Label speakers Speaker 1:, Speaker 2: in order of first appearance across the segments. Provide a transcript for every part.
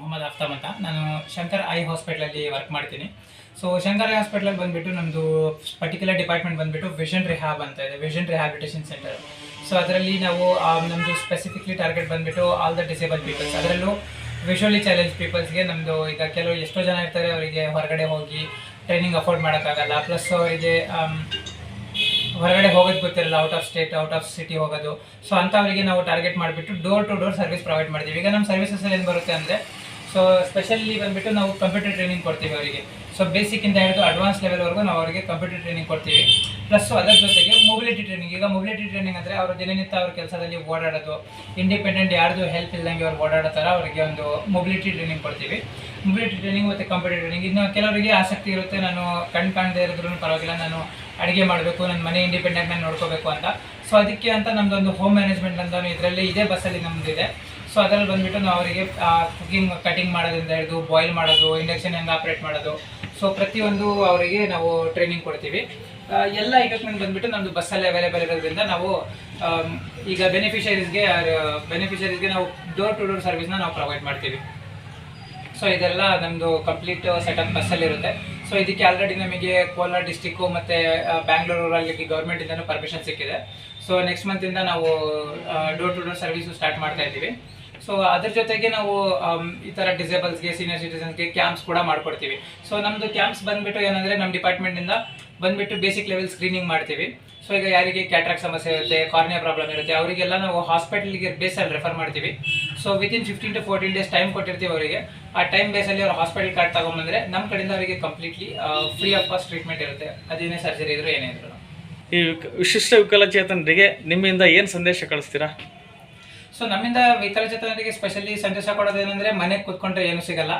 Speaker 1: ಮೊಹಮ್ಮದ್ ಆಫ್ತಾಬ್ ಅಂತ. ನಾನು ಶಂಕರ್ ಐ ಹಾಸ್ಪಿಟ್ಲಲ್ಲಿ ವರ್ಕ್ ಮಾಡ್ತೀನಿ. ಸೊ ಶಂಕರ್ ಐ ಹಾಸ್ಪಿಟ್ಲಲ್ಲಿ ಬಂದುಬಿಟ್ಟು ನಮ್ಮದು ಪರ್ಟಿಕ್ಯುಲರ್ ಡಿಪಾರ್ಟ್ಮೆಂಟ್ ಬಂದುಬಿಟ್ಟು ವಿಷನ್ ರಿಹ್ಯಾಬ್ ಅಂತ ಇದೆ, ವಿಷನ್ ರಿಹ್ಯಾಬಿಟೇಷನ್ ಸೆಂಟರ್. ಸೊ ಅದರಲ್ಲಿ ನಾವು ನಮ್ಮದು ಸ್ಪೆಸಿಫಿಕ್ಲಿ ಟಾರ್ಗೆಟ್ ಬಂದುಬಿಟ್ಟು ಆಲ್ ದ ಡಿಸೇಬಲ್ ಪೀಪಲ್ಸ್, ಅದರಲ್ಲೂ ವಿಷುವಲಿ ಚಾಲೆಂಜ್ ಪೀಪಲ್ಸ್ಗೆ. ನಮ್ಮದು ಈಗ ಕೆಲವು ಎಷ್ಟೋ ಜನ ಇರ್ತಾರೆ, ಅವರಿಗೆ ಹೊರಗಡೆ ಹೋಗಿ ಟ್ರೈನಿಂಗ್ ಅಫೋರ್ಡ್ ಮಾಡೋಕ್ಕಾಗಲ್ಲ, ಪ್ಲಸ್ ಅವರಿಗೆ ಹೊರಗಡೆ ಹೋಗೋದು ಗೊತ್ತಿರಲ್ಲ, out of state, out of city ಹೋಗೋದು. ಸೊ ಅಂಥವರಿಗೆ ನಾವು ಟಾರ್ಗೆಟ್ ಮಾಡಿಬಿಟ್ಟು door to door service provide ಮಾಡ್ತೀವಿ. ಈಗ ನಮ್ಮ ಸರ್ವಿಸಸಲ್ಲಿ ಏನು ಬರುತ್ತೆ ಅಂದರೆ, ಸೊ ಸ್ಪೆಷಲಿ ಬಂದುಬಿಟ್ಟು ನಾವು ಕಂಪ್ಯೂಟರ್ ಟ್ರೈನಿಂಗ್ ಕೊಡ್ತೀವಿ ಅವರಿಗೆ. ಸೊ ಬೇಸಿಕ್ಕಿಂದ ಹಿಡಿದು ಅಡ್ವಾನ್ಸ್ ಲೆವೆಲ್ವರೆಗೂ ನಾವು ಅವರಿಗೆ ಕಂಪ್ಯೂಟರ್ ಟ್ರೈನಿಂಗ್ ಕೊಡ್ತೀವಿ. ಪ್ಲಸ್ ಅದರ ಜೊತೆಗೆ ಮೊಬಿಲಿಟಿ ಟ್ರೈನಿಂಗ್. ಈಗ ಮೊಬಿಲಿಟಿ ಟ್ರೈನಿಂಗ್ ಅಂದರೆ ಅವರು ದಿನನಿತ್ಯ ಅವ್ರ ಕೆಲಸದಲ್ಲಿ ಓಡಾಡೋದು, ಇಂಡಿಪೆಂಡೆಂಟ್ ಯಾರ್ದು ಹೆಲ್ಪ್ ಇಲ್ದಂಗೆ ಅವ್ರು ಓಡಾಡೋ ಥರ ಅವರಿಗೆ ಒಂದು ಮೊಬಿಲಿಟಿ ಟ್ರೈನಿಂಗ್ ಕೊಡ್ತೀವಿ. ಮೊಬಿಲಿಟಿ ಟ್ರೈನಿಂಗ್ ಮತ್ತು ಕಂಪ್ಯೂಟರ್ ಟ್ರೈನಿಂಗ್. ಇನ್ನು ಕೆಲವರಿಗೆ ಆಸಕ್ತಿ ಇರುತ್ತೆ, ನಾನು ಕಾಣದೇ ಇರೋದ್ರೂ ಪರವಾಗಿಲ್ಲ, ನಾನು ಅಡುಗೆ ಮಾಡಬೇಕು, ನನ್ನ ಮನೆ ಇಂಡಿಪೆಂಡೆಂಟ್ ನಾನು ನೋಡ್ಕೋಬೇಕು ಅಂತ. ಸೊ ಅದಕ್ಕೆ ಅಂತ ನಮ್ಮದೊಂದು ಹೋಮ್ ಮ್ಯಾನೇಜ್ಮೆಂಟ್ ಅಂತ ಇದರಲ್ಲಿ ಇದೇ ಬಸ್ಸಲ್ಲಿ ನಮ್ಮದಿದೆ. ಸೊ ಅದರಲ್ಲಿ ಬಂದುಬಿಟ್ಟು ನಾವು ಅವರಿಗೆ ಕುಕಿಂಗ್, ಕಟಿಂಗ್ ಮಾಡೋದ್ರಿಂದ ಹಿಡಿದು ಬಾಯ್ಲ್ ಮಾಡೋದು, ಇಂಡಕ್ಷನ್ ಹೆಂಗೆ ಆಪ್ರೇಟ್ ಮಾಡೋದು, ಸೊ ಪ್ರತಿಯೊಂದು ಅವರಿಗೆ ನಾವು ಟ್ರೈನಿಂಗ್ ಕೊಡ್ತೀವಿ. ಎಲ್ಲ ಇಕ್ವಿಪ್ಮೆಂಟ್ ಬಂದುಬಿಟ್ಟು ನಮ್ಮದು ಬಸ್ಸಲ್ಲಿ ಅವೈಲೇಬಲ್ ಇರೋದ್ರಿಂದ ನಾವು ಈಗ ಬೆನಿಫಿಷರೀಸ್ಗೆ ನಾವು ಡೋರ್ ಟು ಡೋರ್ ಸರ್ವಿಸ್ನ ನಾವು ಪ್ರೊವೈಡ್ ಮಾಡ್ತೀವಿ. ಸೊ ಇದೆಲ್ಲ ನಮ್ಮದು ಕಂಪ್ಲೀಟ್ ಸೆಟಪ್ ಬಸ್ಸಲ್ಲಿರುತ್ತೆ. ಸೊ ಇದಕ್ಕೆ ಆಲ್ರೆಡಿ ನಮಗೆ ಕೋಲಾರ ಡಿಸ್ಟಿಕ್ಕು ಮತ್ತು ಬ್ಯಾಂಗ್ಳೂರಲ್ಲಿ ಗೌರ್ಮೆಂಟಿಂದನೂ ಪರ್ಮಿಷನ್ ಸಿಕ್ಕಿದೆ. ಸೊ ನೆಕ್ಸ್ಟ್ ಮಂತಿಂದ ನಾವು door to door service start ಮಾಡ್ತಾ ಇದ್ದೀವಿ. ಸೊ ಅದ್ರ ಜೊತೆಗೆ ನಾವು ಈ ಥರ ಡಿಸೇಬಲ್ಸ್ಗೆ, ಸೀನಿಯರ್ ಸಿಟಿಸನ್ಸ್ಗೆ ಕ್ಯಾಂಪ್ಸ್ ಕೂಡ ಮಾಡ್ಕೊಡ್ತೀವಿ. ಸೊ ನಮ್ಮದು ಕ್ಯಾಂಪ್ಸ್ ಬಂದುಬಿಟ್ಟು ಏನಂದರೆ, ನಮ್ಮ ಡಿಪಾರ್ಟ್ಮೆಂಟಿಂದ ಬಂದುಬಿಟ್ಟು ಬೇಸಿಕ್ ಲೆವೆಲ್ ಸ್ಕ್ರೀನಿಂಗ್ ಮಾಡ್ತೀವಿ. ಸೊ ಈಗ ಯಾರಿಗೆ ಕ್ಯಾಟ್ರಾಕ್ಟ್ ಸಮಸ್ಯೆ ಇರುತ್ತೆ, ಕಾರ್ನಿಯಾ ಪ್ರಾಬ್ಲಮ್ ಇರುತ್ತೆ, ಅವರಿಗೆಲ್ಲ ನಾವು ಹಾಸ್ಪಿಟಲ್ಗೆ ಬೇಸಲ್ಲಿ ರೆಫರ್ ಮಾಡ್ತೀವಿ. So within 15 to 14 days time ಕೊಟ್ಟಿರ್ತೀವಿ ಅವರಿಗೆ. ಆ ಟೈಮ್ ಬೇಸಲ್ಲಿ ಅವ್ರು ಹಾಸ್ಪಿಟಲ್ ಕಾರ್ಡ್ ತೊಗೊಂಬಂದರೆ ನಮ್ಮ ಕಡೆಯಿಂದ ಅವರಿಗೆ completely free of cost treatment ಇರುತ್ತೆ. ಅದೇನೇ ಸರ್ಜರಿ ಇದ್ದರೂ ಏನೇ ಇದ್ರು.
Speaker 2: ಈ ವಿಶಿಷ್ಟ ವಿಕಲಚೇತನರಿಗೆ ನಿಮ್ಮಿಂದ ಏನು ಸಂದೇಶ ಕಳಿಸ್ತೀರಾ?
Speaker 1: ಸೊ ನಮ್ಮಿಂದ ವಿಕಲಚೇತನರಿಗೆ ಸ್ಪೆಷಲಿ ಸಂದೇಶ ಕೊಡೋದೇನೆಂದರೆ, ಮನೆಗೆ ಕೂತ್ಕೊಂಡ್ರೆ ಏನೂ ಸಿಗಲ್ಲ,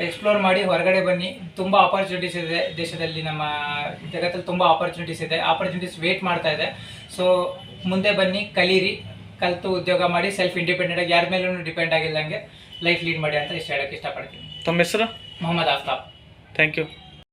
Speaker 1: ಎಕ್ಸ್ಪ್ಲೋರ್ ಮಾಡಿ ಹೊರಗಡೆ ಬನ್ನಿ. ತುಂಬ ಆಪರ್ಚುನಿಟೀಸ್ ಇದೆ ದೇಶದಲ್ಲಿ, ನಮ್ಮ ಜಗತ್ತಲ್ಲಿ ತುಂಬ ಆಪರ್ಚುನಿಟೀಸ್ ಇದೆ, ಆಪರ್ಚುನಿಟೀಸ್ ವೇಟ್ ಮಾಡ್ತಾ ಇದೆ. ಸೊ ಮುಂದೆ ಬನ್ನಿ, ಕಲೀರಿ, ಕಲಿತು ಉದ್ಯೋಗ ಮಾಡಿ, ಸೆಲ್ಫ್ ಇಂಡಿಪೆಂಡೆಂಟಾಗಿ ಯಾರ ಮೇಲೂ ಡಿಪೆಂಡ್ ಆಗಿಲ್ಲದಂಗೆ ಲೈಫ್ ಲೀಡ್ ಮಾಡಿ ಅಂತ ಹೇಳೋಕ್ಕೆ ಇಷ್ಟಪಡ್ತೀನಿ.
Speaker 2: ತಮ್ಮ ಹೆಸರು?
Speaker 1: ಮೊಹಮ್ಮದ್ ಆಫ್ತಾಬ್.
Speaker 2: Thank you.